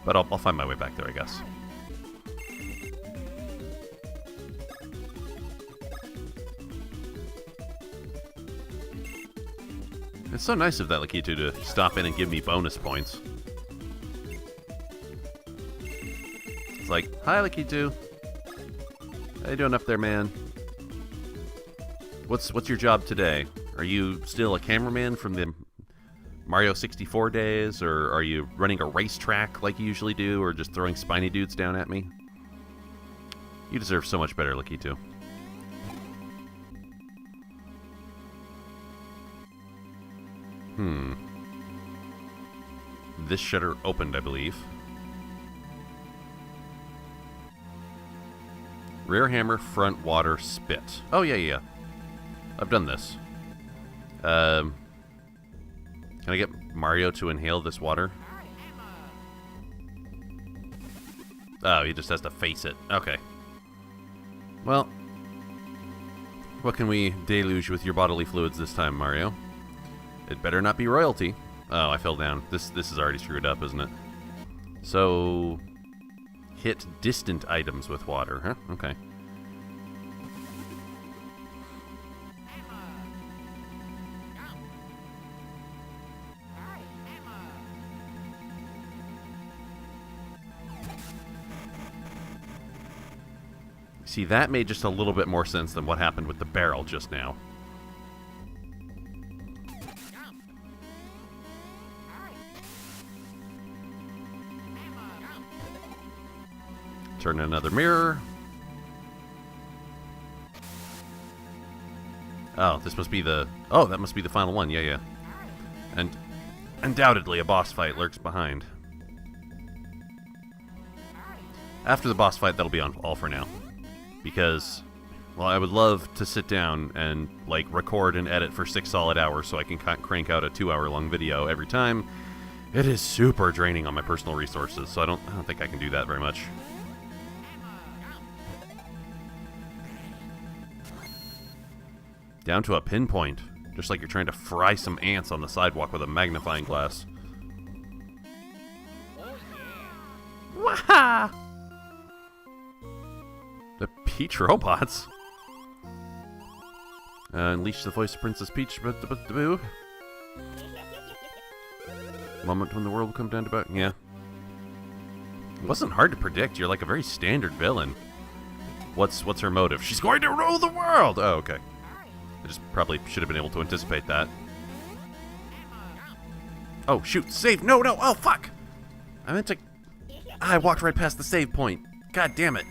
But I'll find my way back there, I guess. It's so nice of that Lakitu to stop in and give me bonus points. It's like, hi Lakitu. How you doing up there, man? What's your job today? Are you still a cameraman from the Mario 64 days, or are you running a racetrack like you usually do, or just throwing spiny dudes down at me? You deserve so much better, Lakitu. This shutter opened, I believe. Rear hammer, front water, spit. Oh, yeah. I've done this. Can I get Mario to inhale this water? Oh, he just has to face it. Okay. Well, what can we deluge with your bodily fluids this time, Mario? It better not be royalty. Oh, I fell down. This is already screwed up, isn't it? So, hit distant items with water, huh? Okay. See, that made just a little bit more sense than what happened with the barrel just now. Turn another mirror. Oh, this must be the... Oh, that must be the final one. Yeah. And undoubtedly a boss fight lurks behind. After the boss fight, that'll be on all for now. Because, well, I would love to sit down and, like, record and edit for 6 solid hours so I can crank out a 2-hour-long video every time. It is super draining on my personal resources, so I don't think I can do that very much. Down to a pinpoint. Just like you're trying to fry some ants on the sidewalk with a magnifying glass. Waha! The Peach robots? Unleash the voice of Princess Peach. Moment when the world will come down to about... Yeah. It wasn't hard to predict. You're like a very standard villain. What's her motive? She's going to rule the world! Oh, okay. I just probably should have been able to anticipate that. Oh, shoot. Save. No, no. Oh, fuck. I meant to... I walked right past the save point. God damn it.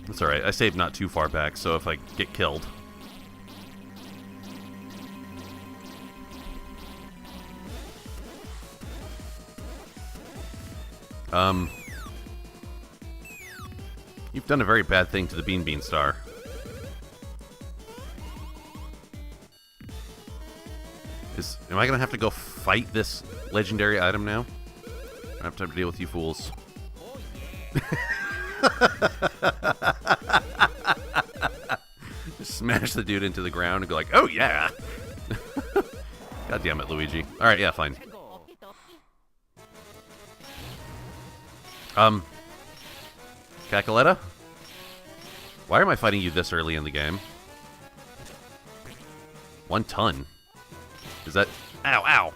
That's alright. I saved not too far back, so if I get killed... You've done a very bad thing to the Bean Star. Am I gonna have to go fight this legendary item now? I don't have time to deal with you fools. Just smash the dude into the ground and go like, oh yeah! God damn it, Luigi. Alright, yeah, fine. Cacaletta? Why am I fighting you this early in the game? 1 ton. Is that... Ow, ow!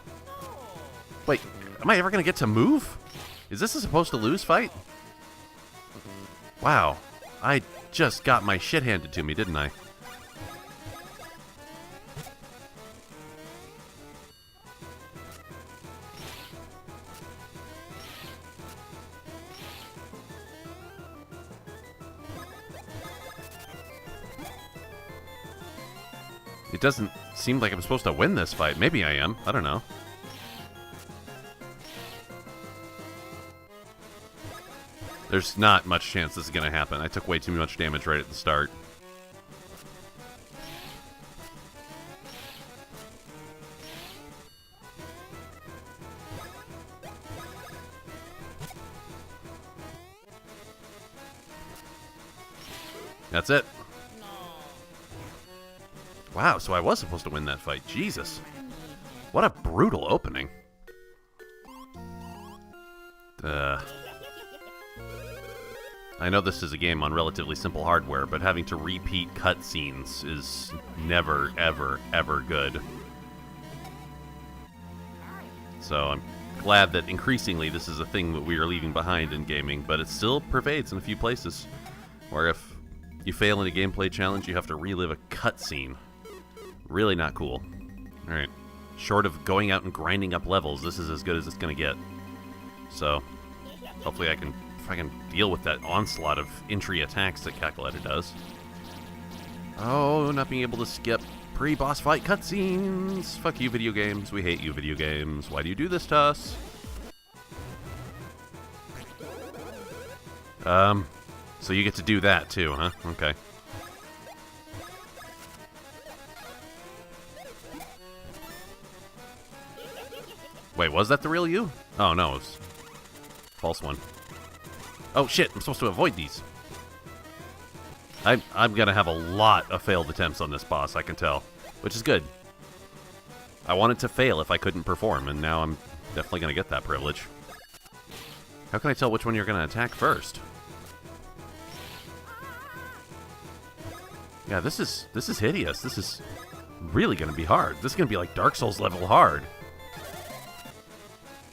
Wait, am I ever gonna get to move? Is this a supposed to lose fight? Wow. I just got my shit handed to me, didn't I? It doesn't seem like I'm supposed to win this fight. Maybe I am. I don't know. There's not much chance this is going to happen. I took way too much damage right at the start. That's it. Wow, so I was supposed to win that fight. Jesus. What a brutal opening. I know this is a game on relatively simple hardware, but having to repeat cutscenes is never, ever, ever good. So I'm glad that increasingly this is a thing that we are leaving behind in gaming, but it still pervades in a few places, where if you fail in a gameplay challenge, you have to relive a cutscene. Really not cool. Alright. Short of going out and grinding up levels, this is as good as it's going to get. So, hopefully if I can deal with that onslaught of entry attacks that Cacaletta does. Oh, not being able to skip pre-boss fight cutscenes. Fuck you, video games. We hate you, video games. Why do you do this to us? So you get to do that too, huh? Okay. Wait, was that the real you? Oh, no, it was false one. Oh, shit, I'm supposed to avoid these. I'm gonna have a lot of failed attempts on this boss, I can tell. Which is good. I wanted to fail if I couldn't perform, and now I'm definitely gonna get that privilege. How can I tell which one you're gonna attack first? Yeah, this is hideous. This is really gonna be hard. This is gonna be like Dark Souls level hard.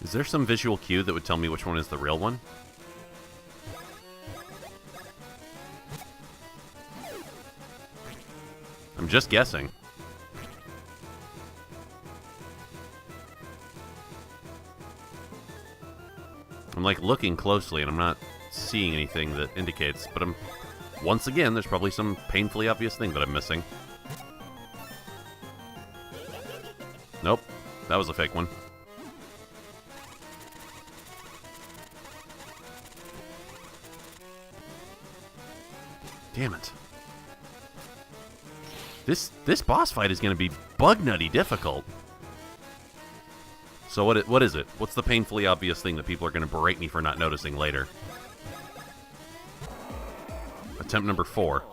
Is there some visual cue that would tell me which one is the real one? I'm just guessing. I'm like looking closely and I'm not seeing anything that indicates, but once again, there's probably some painfully obvious thing that I'm missing. Nope, that was a fake one. Damn it. This boss fight is going to be bug-nutty difficult. So what is it? What's the painfully obvious thing that people are going to berate me for not noticing later? Attempt number 4.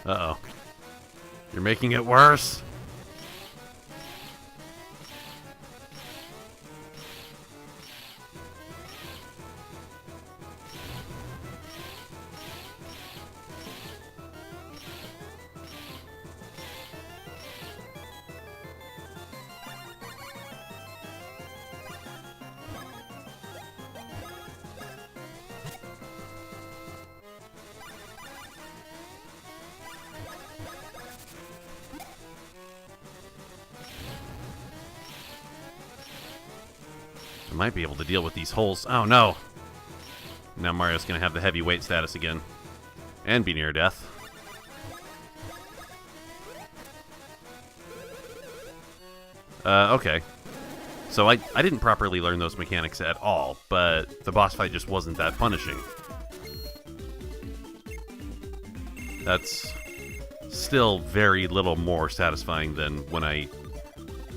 Uh-oh. You're making it worse. I might be able to deal with these holes. Oh, no. Now Mario's going to have the heavyweight status again. And be near death. Okay. So I didn't properly learn those mechanics at all, but the boss fight just wasn't that punishing. That's still very little more satisfying than when I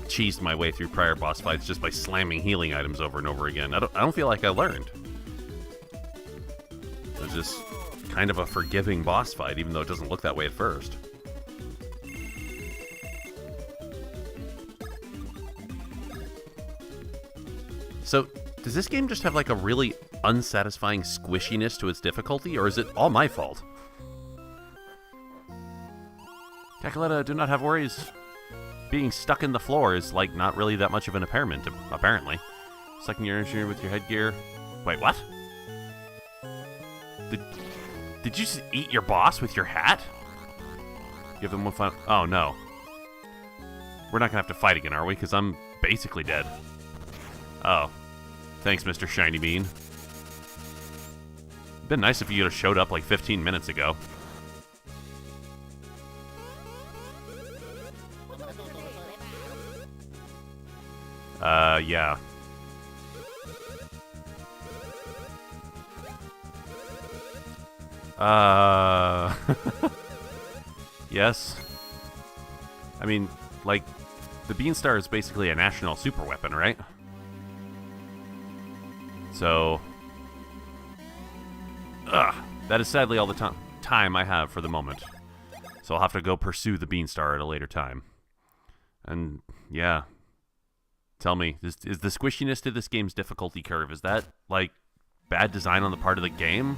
cheesed my way through prior boss fights just by slamming healing items over and over again. I don't feel like I learned. It was just kind of a forgiving boss fight, even though it doesn't look that way at first. So, does this game just have like a really unsatisfying squishiness to its difficulty, or is it all my fault? Cacaletta, do not have worries. Being stuck in the floor is, like, not really that much of an impairment, apparently. Sucking your energy with your headgear. Wait, what? Did you just eat your boss with your hat? Give them one final... Oh, no. We're not gonna have to fight again, are we? Because I'm basically dead. Oh. Thanks, Mr. Shiny Bean. It'd been nice if you had showed up like 15 minutes ago. Yeah. Yes. I mean, like, the Beanstar is basically a national super weapon, right? So... that is sadly all the time I have for the moment. So I'll have to go pursue the Beanstar at a later time. And, yeah... Tell me, is the squishiness to this game's difficulty curve, is that, like, bad design on the part of the game?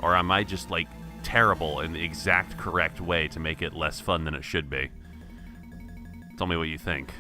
Or am I just, like, terrible in the exact correct way to make it less fun than it should be? Tell me what you think.